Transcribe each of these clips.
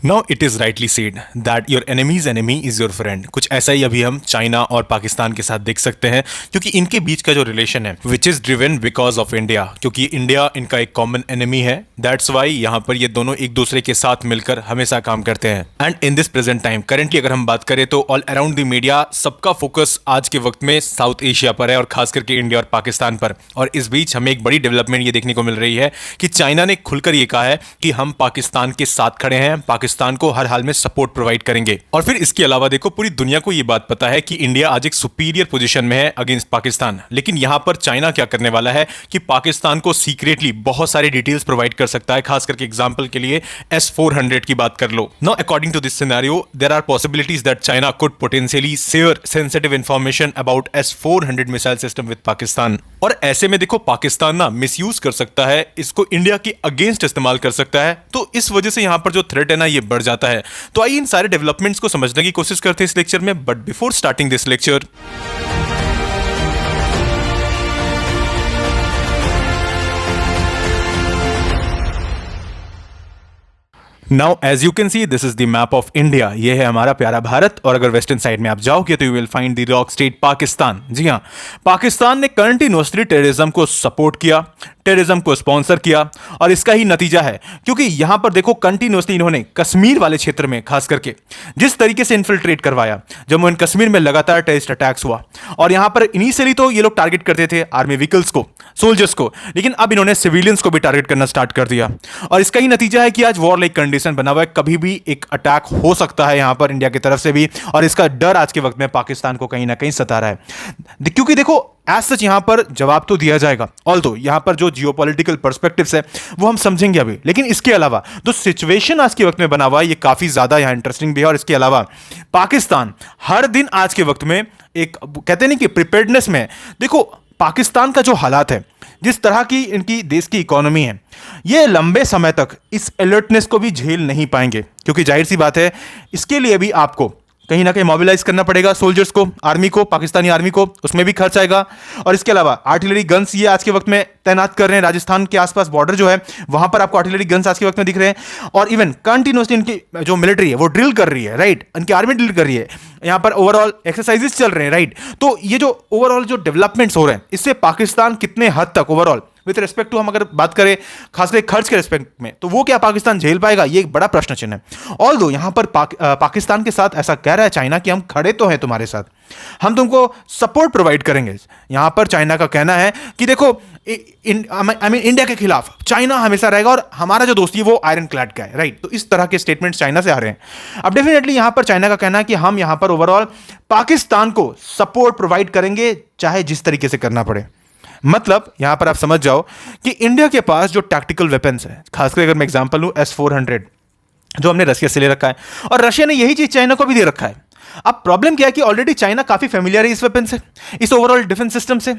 Now it is rightly said that your enemies enemy is your friend. कुछ ऐसा ही अभी हम चाइना और पाकिस्तान के साथ देख सकते हैं, क्योंकि इनके बीच का जो रिलेशन है which is driven because of India, क्योंकि इंडिया इनका एक कॉमन एनिमी है। दैट्स वाई यहाँ पर ये दोनों एक दूसरे के साथ मिलकर हमेशा काम करते हैं। And in this present time currently अगर हम बात करें तो ऑल अराउंड द मीडिया सबका फोकस आज के वक्त में साउथ एशिया पर है, और खास करके इंडिया और पाकिस्तान पर। और इस बीच हमें एक बड़ी डेवलपमेंट ये देखने को मिल रही है कि चाइना ने खुलकर ये कहा है कि हम पाकिस्तान के साथ खड़े हैं, पाकिस्तान को हर हाल में सपोर्ट प्रोवाइड करेंगे। और फिर इसके अलावा देखो, पूरी दुनिया को ये बात पता है कि इंडिया आज एक सुपीरियर पोजीशन में है अगेंस्ट पाकिस्तान। लेकिन यहां पर चाइना क्या करने वाला है कि पाकिस्तान को सीक्रेटली बहुत सारे डिटेल्स प्रोवाइड कर सकता है। खास करके एग्जांपल के लिए S-400 की बात कर लो। Now according to this scenario there are possibilities that China could potentially share sensitive information about S-400 missile system with Pakistan. और ऐसे में देखो, पाकिस्तान ना मिसयूज कर सकता है, इसको इंडिया के अगेंस्ट इस्तेमाल कर सकता है। तो इस वजह से यहां पर जो थ्रेट है ना, ये बढ़ जाता है। तो आइए इन सारे डेवलपमेंट्स को समझने की कोशिश करते हैं इस लेक्चर में। But before starting this lecture, now as you can see this is the map of India. ये है हमारा प्यारा भारत, और अगर वेस्टर्न साइड में आप जाओगे तो you will find the rogue state Pakistan. जी हाँ, पाकिस्तान ने कंटिन्यूअसली टेररिज्म को सपोर्ट किया, टेररिज्म को स्पॉन्सर किया, और इसका ही नतीजा है। क्योंकि यहां पर देखो, कंटिन्यूअसली इन्होंने कश्मीर वाले क्षेत्र में खास करके जिस तरीके से इन्फिल्ट्रेट करवाया, जम्मू एंड कश्मीर में लगातार टेररिस्ट अटैक्स हुआ। और यहां पर इनिशियली तो ये लोग टारगेट करते थे आर्मी व्हीकल्स को, सोल्जर्स को, लेकिन अब इन्होंने सिविलियंस को भी टारगेट करना स्टार्ट कर दिया। और इसका ही नतीजा है कि आज वॉर लाइक कंडीशन बना हुआ है, कभी भी एक अटैक हो सकता है यहां पर इंडिया की तरफ से भी। और इसका डर आज के वक्त में पाकिस्तान को कहीं ना कहीं सता रहा है। क्योंकि देखो, एज सच यहां पर जवाब तो दिया जाएगा, ऑल्दो यहां पर जो जियोपॉलिटिकल पर्सपेक्टिव्स है वो हम समझेंगे अभी। लेकिन इसके अलावा जो सिचुएशन आज के वक्त में बना हुआ है, ये काफी ज्यादा यहां इंटरेस्टिंग भी है। और इसके अलावा पाकिस्तान हर दिन आज के वक्त में एक, कहते नहीं कि प्रिपेयर्डनेस में है। देखो, पाकिस्तान का जो हालात है, जिस तरह की इनकी देश की इकोनॉमी है, ये लंबे समय तक इस अलर्टनेस को भी झेल नहीं पाएंगे। क्योंकि जाहिर सी बात है, इसके लिए भी आपको कहीं ना कहीं मोबिलाइज करना पड़ेगा सोल्जर्स को, आर्मी को, पाकिस्तानी आर्मी को, उसमें भी खर्च आएगा। और इसके अलावा आर्टिलरी गन्स ये आज के वक्त में तैनात कर रहे हैं। राजस्थान के आसपास बॉर्डर जो है, वहां पर आपको आर्टिलरी गन्स आज के वक्त में दिख रहे हैं। और इवन कंटिन्यूसली इनकी जो मिलिट्री है वो ड्रिल कर रही है, राइट, इनकी आर्मी ड्रिल कर रही है, यहां पर ओवरऑल एक्सरसाइजेस चल रहे हैं, राइट। तो ये जो ओवरऑल जो डेवलपमेंट्स हो रहे हैं, इससे पाकिस्तान कितने हद तक ओवरऑल विद रिस्पेक्ट टू, हम अगर बात करें खासकर खर्च के रिस्पेक्ट में, तो वो क्या पाकिस्तान झेल पाएगा, ये एक बड़ा प्रश्न चिन्ह है। ऑल्दो यहां पर पाकिस्तान के साथ ऐसा कह रहा है चाइना कि हम खड़े तो हैं तुम्हारे साथ, हम तुमको सपोर्ट प्रोवाइड करेंगे। यहां पर चाइना का कहना है कि देखो, इंडिया के खिलाफ चाइना हमेशा रहेगा, और हमारा जो दोस्ती है वो आयरन क्लैड का है, राइट। तो इस तरह के स्टेटमेंट्स चाइना से आ रहे हैं। अब डेफिनेटली यहां पर चाइना का कहना है कि हम यहां पर ओवरऑल पाकिस्तान को सपोर्ट प्रोवाइड करेंगे, चाहे जिस तरीके से करना पड़े। मतलब यहां पर आप समझ जाओ कि इंडिया के पास जो टैक्टिकल वेपन्स है, खासकर अगर मैं एग्जांपल लूं S-400, जो हमने रशिया से ले रखा है, और रशिया ने यही चीज चाइना को भी दे रखा है। अब प्रॉब्लम क्या है कि ऑलरेडी चाइना काफी फेमिलियर है इस वेपन से, इस ओवरऑल डिफेंस सिस्टम से,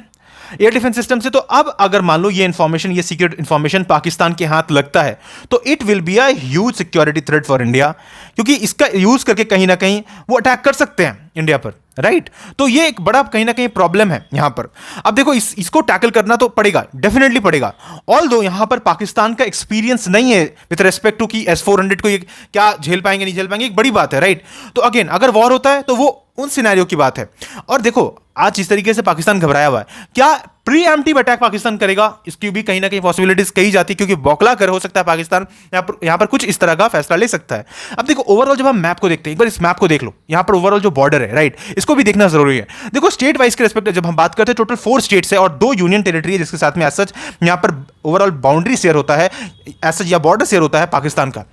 एयर डिफेंस सिस्टम से। तो अब अगर मान लो ये इंफॉर्मेशन, ये सीक्रेट इंफॉर्मेशन पाकिस्तान के हाथ लगता है, तो it will be a huge security threat for India. क्योंकि इसका यूज करके कहीं ना कहीं वो अटैक कर सकते हैं इंडिया पर, राइट। तो ये एक बड़ा कहीं ना कहीं प्रॉब्लम है यहां पर। अब देखो, इसको टैकल करना तो पड़ेगा, डेफिनेटली पड़ेगा। ऑल्दो यहां पर पाकिस्तान का एक्सपीरियंस नहीं है विद रेस्पेक्ट टू कि S-400 को ये क्या झेल पाएंगे नहीं झेल पाएंगे, एक बड़ी बात है, राइट। तो अगेन, अगर वॉर होता है तो वो उन सिनेरियो की बात है। और देखो, आज जिस तरीके से पाकिस्तान घबराया हुआ है, क्या प्रीएम्प्टिव अटैक पाकिस्तान करेगा, इसकी भी कहीं ना कहीं पॉसिबिलिटीज कही जाती है। क्योंकि बौखला कर हो सकता है पाकिस्तान यहां पर कुछ इस तरह का फैसला ले सकता है। अब देखो, ओवरऑल जब हम मैप को देखते हैं, एक बार इस मैप को देख लो, यहां पर ओवरऑल जो बॉर्डर है, राइट, इसको भी देखना जरूरी है। देखो, स्टेट वाइज के रेस्पेक्ट जब हम बात करते हैं, टोटल 4 स्टेट्स है और 2 यूनियन टेरिटरी है, जिसके साथ में एज सच यहां पर ओवरऑल बाउंड्री शेयर होता है, एज सच या बॉर्डर शेयर होता है पाकिस्तान का।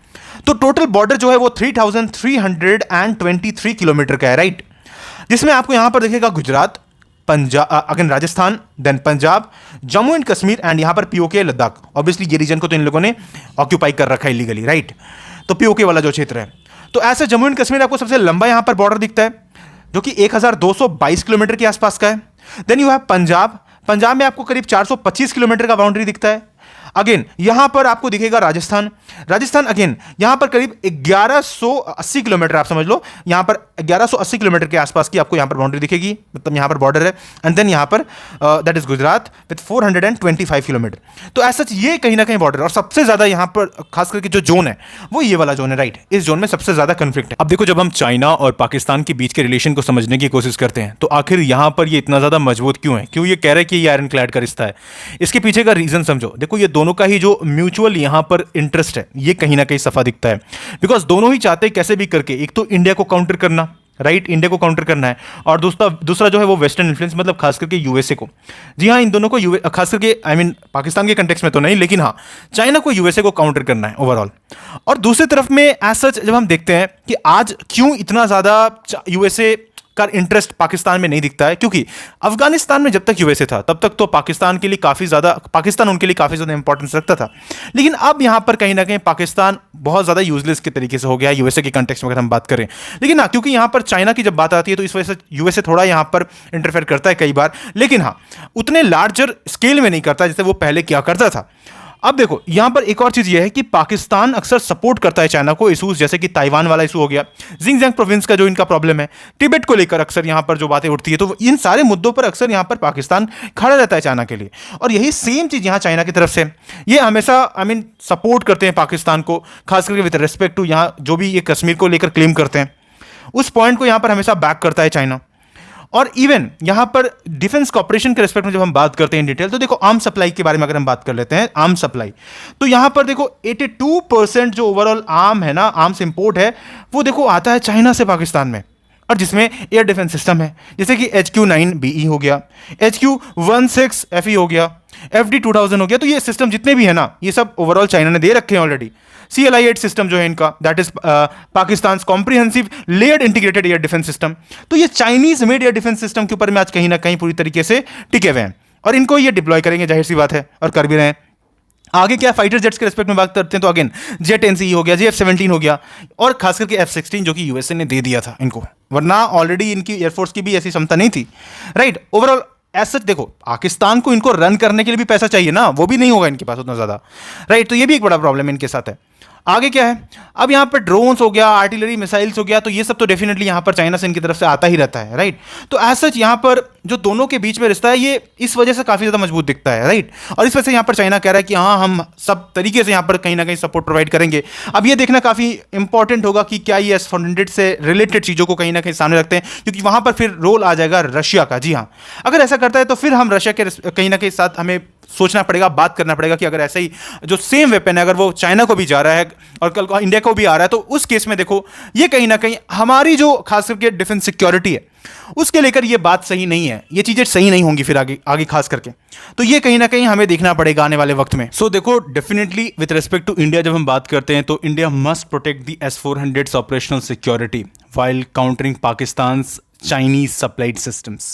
तो टोटल बॉर्डर जो है वो 3323 किलोमीटर का है, राइट। जिसमें आपको यहां पर देखेगा Gujarat, Punjab, again Rajasthan, then Punjab, Jammu and Kashmir, and यहां पर पीओके, लद्दाख। ऑब्वियसली ये रीजन को तो इन लोगों ने ऑक्यूपाई कर रखा है इलीगली, राइट। तो पीओके वाला जो क्षेत्र है, तो ऐसे जम्मू एंड कश्मीर आपको सबसे लंबा यहां पर बॉर्डर दिखता है, जो कि 1222 किलोमीटर के आसपास का है। Then you have Punjab, Punjab में आपको करीब 425 किलोमीटर का बाउंड्री दिखता है। अगेन यहां पर आपको दिखेगा राजस्थान। राजस्थान अगेन यहां पर करीब 1180 किलोमीटर आप समझ लो, यहां पर 1180 किलोमीटर के आसपास की आपको यहां पर बाउंड्री दिखेगी, मतलब यहां पर बॉर्डर है। एंड देन यहां पर that is Gujarat with 425 kilometre. तो ऐसा ये कहीं ना कहीं बॉर्डर, और सबसे ज्यादा यहां पर खास करके जो जोन है वो ये वाला जोन है, राइट। इस जोन में सबसे ज्यादा कंफ्लिक्ट है। अब देखो, जब हम चाइना और पाकिस्तान के बीच के रिलेशन को समझने की कोशिश करते हैं तो आखिर यहां पर ये इतना ज्यादा मजबूत क्यों है, क्यों ये कह रहे हैं कि ये आयरन क्लैड का रिश्ता है। इसके पीछे का रीजन समझो। देखो, ये दोनों का ही जो म्यूचुअल यहां पर इंटरेस्ट है ये कहीं ना कहीं सफा दिखता है, बिकॉज दोनों ही चाहते हैं कैसे भी करके एक तो इंडिया को काउंटर करना, राइट, इंडिया को काउंटर करना है, और दूसरा जो है वो वेस्टर्न इन्फ्लुएंस, मतलब खास करके यूएसए को। जी हाँ, इन दोनों को खास करके पाकिस्तान के कंटेक्स्ट में तो नहीं, लेकिन हाँ चाइना को यूएसए को काउंटर करना है ओवरऑल। और दूसरी तरफ में एज सच जब हम देखते हैं कि आज क्यों इतना ज्यादा यूएसए का इंटरेस्ट पाकिस्तान में नहीं दिखता है, क्योंकि अफगानिस्तान में जब तक यूएसए था तब तक तो पाकिस्तान उनके लिए काफी ज्यादा इंपॉर्टेंस रखता था। लेकिन अब यहां पर कहीं ना कहीं पाकिस्तान बहुत ज्यादा यूजलेस के तरीके से हो गया यूएसए के कंटेक्स्ट में अगर हम बात करें। लेकिन हाँ, क्योंकि यहां पर चाइना की जब बात आती है तो इस वजह से यूएसए थोड़ा यहां पर इंटरफेयर करता है कई बार, लेकिन हाँ उतने लार्जर स्केल में नहीं करता जैसे वो पहले किया करता था। अब देखो, यहां पर एक और चीज यह है कि पाकिस्तान अक्सर सपोर्ट करता है चाइना को इशूज, जैसे कि ताइवान वाला इशू हो गया, जिंगजियांग प्रोविंस का जो इनका प्रॉब्लम है, तिब्बत को लेकर अक्सर यहां पर जो बातें उठती है, तो इन सारे मुद्दों पर अक्सर यहां पर पाकिस्तान खड़ा रहता है चाइना के लिए। और यही सेम चीज यहां चाइना की तरफ से ये हमेशा सपोर्ट करते हैं पाकिस्तान को, खास करके विद रेस्पेक्ट टू यहां जो भी ये कश्मीर को लेकर क्लेम करते हैं, उस पॉइंट को यहां पर हमेशा बैक करता है चाइना। और इवन यहां पर डिफेंस कॉर्पोरेशन के रिस्पेक्ट में जब हम बात करते हैं इन डिटेल, तो देखो आर्म सप्लाई के बारे में अगर हम बात कर लेते हैं, आर्म सप्लाई, तो यहां पर देखो 82% जो ओवरऑल आर्म है ना, आर्म्स इंपोर्ट है, वो देखो आता है चाइना से पाकिस्तान में, और जिसमें एयर डिफेंस सिस्टम है, जैसे कि HQ-9BE हो गया, HQ-16FE हो गया, FD-2000 हो गया। तो ये सिस्टम जितने भी है ना, ये सब ओवरऑल चाइना ने दे रखे हैं ऑलरेडी। CLI-8 सिस्टम जो है इनका, that is Pakistan comprehensive layered integrated air defence system. तो ये Chinese made air defence system के ऊपर में आज कहीं ना कहीं पूरी तरीके से टिके हुए हैं, और इनको ये डिप्लॉय करेंगे, जाहिर सी बात है, और कर भी रहे हैं। आगे क्या फाइटर जेट्स के रिस्पेक्ट में बात करते हैं, तो अगेन Jet-NCE हो गया, JF-17 हो गया, और खास करके F-16 जो कि यूएसए ने दे दिया था इनको, वरना ऑलरेडी इनकी एयरफोर्स की भी ऐसी क्षमता नहीं थी, राइट। ओवरऑल ऐसा देखो, पाकिस्तान को इनको रन करने के लिए भी पैसा चाहिए ना, वो भी नहीं होगा इनके पास उतना ज्यादा, राइट। तो ये भी एक बड़ा प्रॉब्लम इनके साथ है। आगे क्या है, अब यहां पर ड्रोन्स हो गया, आर्टिलरी मिसाइल्स हो गया, तो ये सब तो डेफिनेटली यहां पर चाइना से इनकी तरफ से आता ही रहता है, राइट। तो एज सच यहां पर जो दोनों के बीच में रिश्ता है ये इस वजह से काफी ज्यादा मजबूत दिखता है, राइट। और इस वजह से यहां पर चाइना कह रहा है कि हाँ हम सब तरीके से यहां पर कहीं ना कहीं सपोर्ट प्रोवाइड करेंगे। अब ये देखना काफी इंपॉर्टेंट होगा कि क्या ये S-400 से रिलेटेड चीजों को कहीं ना कहीं सामने रखते हैं, क्योंकि वहां पर फिर रोल आ जाएगा रशिया का। जी हाँ, अगर ऐसा करता है तो फिर हम रशिया के कहीं ना कहीं साथ हमें सोचना पड़ेगा, बात करना पड़ेगा कि अगर ऐसा ही जो सेम वेपन है अगर वो चाइना को भी जा रहा है और कल को इंडिया को भी आ रहा है, तो उस केस में देखो ये कहीं ना कहीं हमारी जो खास करके डिफेंस सिक्योरिटी है उसके लेकर ये बात सही नहीं है, ये चीजें सही नहीं होंगी फिर आगे खास करके। तो ये कहीं ना कहीं हमें देखना पड़ेगा आने वाले वक्त में। सो देखो, definitely with respect to India जब हम बात करते हैं तो India must protect the S-400 operational security while countering Pakistan's Chinese supplied systems.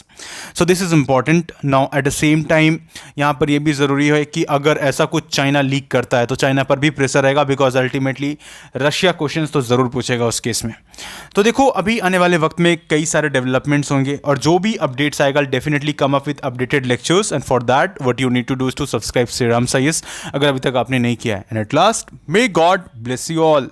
So this is important. Now at the same time यहाँ पर ये भी ज़रूरी है कि अगर ऐसा कुछ चाइना लीक करता है तो चाइना पर भी प्रेशर रहेगा, बिकॉज अल्टीमेटली रशिया क्वेश्चंस तो ज़रूर पूछेगा उस केस में। तो देखो, अभी आने वाले वक्त में कई सारे डेवलपमेंट्स होंगे और जो भी अपडेट्स आएगा definitely come up with updated lectures, and for that what you need to do is to subscribe Shriram science अगर अभी तक आपने नहीं किया है। And at last, may God bless you all.